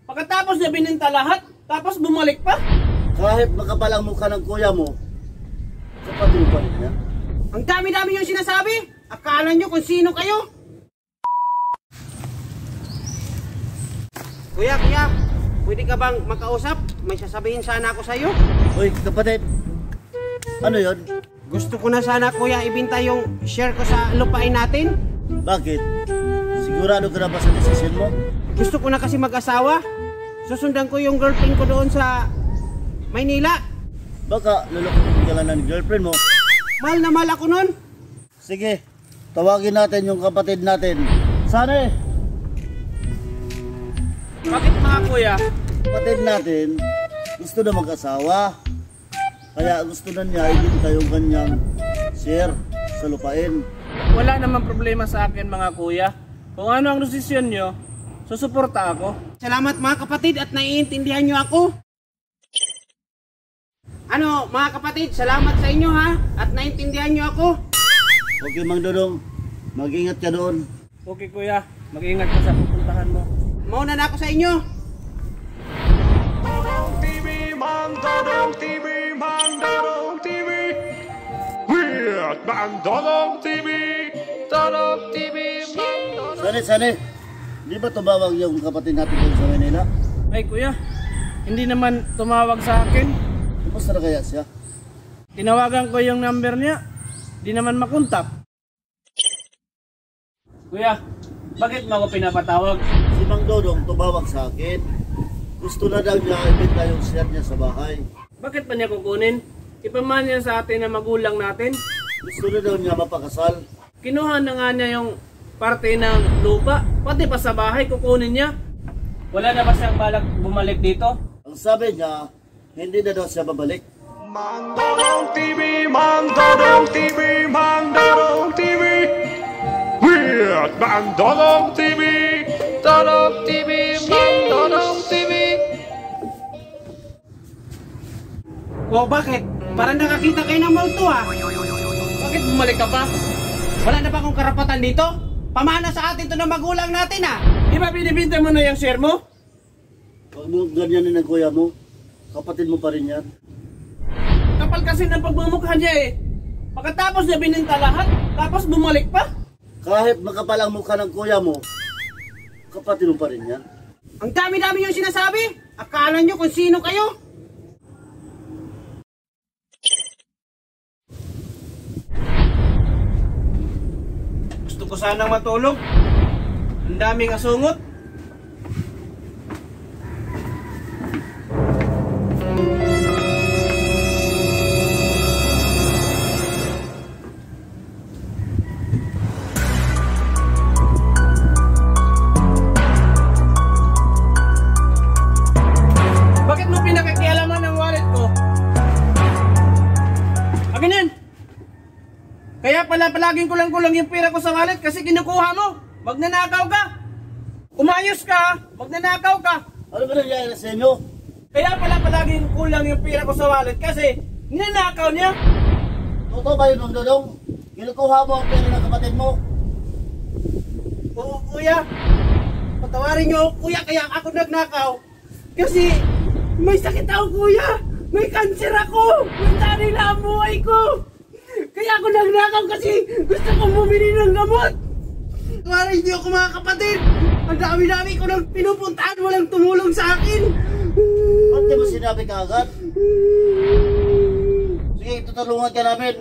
Pagkatapos niya bininta lahat, tapos bumalik pa? Kahit makapal ang mukha ng kuya mo, sapatin mo pa rin yan. Ang dami-dami yung sinasabi. Akala nyo kung sino kayo. Kuya, pwede ka bang makausap? May sasabihin sana ako sa'yo. Uy, kapatid, ano yon? Gusto ko na sana kuya ibinta yung share ko sa lupain natin. Bakit? Sigurado ka na ba sa desisyon mo? Gusto ko na kasi mag-asawa. Susundan ko yung girlfriend ko doon sa Maynila. Baka lulukutin ka lang ng girlfriend mo. Mahal na mahal ako nun. Sige, tawagin natin yung kapatid natin. Sana Bakit mga kuya? kapatid natin gusto na mag-asawa. Kaya gusto na niya ibinta yung kanyang share sa lupain. Wala namang problema sa akin mga kuya. Kung ano ang desisyon nyo, susuporta ako. Salamat mga kapatid at naiintindihan nyo ako. Ano mga kapatid, salamat sa inyo ha at naiintindihan nyo ako. Okay, Mang Dodong, mag-ingat ka doon. Okay kuya, mag-ingat ka sa pupuntahan mo. Mauna na ako sa inyo. Mang Dodong TV, Mang Dodong TV. Weird Mang Dodong TV, Dodong TV, Mang Dodong. Sane, di ba tumawag yung kapatid natin doon sa Manila? Ay kuya, hindi naman tumawag sa akin. Kumusta na kaya siya? Tinawagan ko yung number niya, di naman makontak. Kuya, bakit mo ako pinapatawag? Si Mang Dodong tumawag sa akin. Gusto na daw niya ibenta yung share niya sa bahay. Bakit pa niya kukunin? Ipaman niya sa atin na magulang natin. Gusto na daw niya mapakasal. Kinuha na nga niya yung parte ng lupa, pati pa sa bahay kukunin niya. Wala na ba siyang balak bumalik dito? Ang sabi niya, hindi na daw siya babalik. Mang Dodong TV, Mang Dodong TV, Mang Dodong TV. Weird Mang Dodong TV, Dodong TV, Mang Dodong TV. O bakit? Parang nakakita kayo ng multo ha. Bakit bumalik ka pa? Wala na ba akong karapatan dito? Pamana sa atin to ng magulang natin ha. Di ba binibinta mo na yung share mo? Huwag mo ganyanin ng kuya mo. Kapatid mo pa rin yan. Kapal kasi ng pagmumukha niya eh. Pagkatapos niya bininta lahat, tapos bumalik pa? Kahit makapal ang mukha ng kuya mo, kapatid mo pa rin yan. Ang dami-dami yung sinasabi. Akala nyo kung sino kayo. Gusto ko sanang matulog. Ang daming asungot. Bakit mo pinakakialaman ang wallet ko? Akin yan! Kaya pala palaging kulang-kulang yung pera ko sa wallet kasi kinukuha mo. Magnanakaw ka. Umayos ka. Magnanakaw ka. Ano ba nangyayari sa inyo? Kaya pala palaging kulang yung pera ko sa wallet kasi ninanakaw niya. Totoo ba yun, Mang Dodong? Kinukuha mo ang pera ng kapatid mo? Oo kuya. Patawarin nyo kuya kaya ako nagnakaw. Kasi may sakit ako kuya. May cancer ako. May taning na ang buhay ko. Kaya ako nagnakaw kasi gusto kong bumili ng gamot. Tawarin niyo ako mga kapatid. Ang dami-dami ko nang pinupuntahan. Walang tumulong sa akin. Ba't di mo sinabi ka agad? Sige, tutulungan ka namin.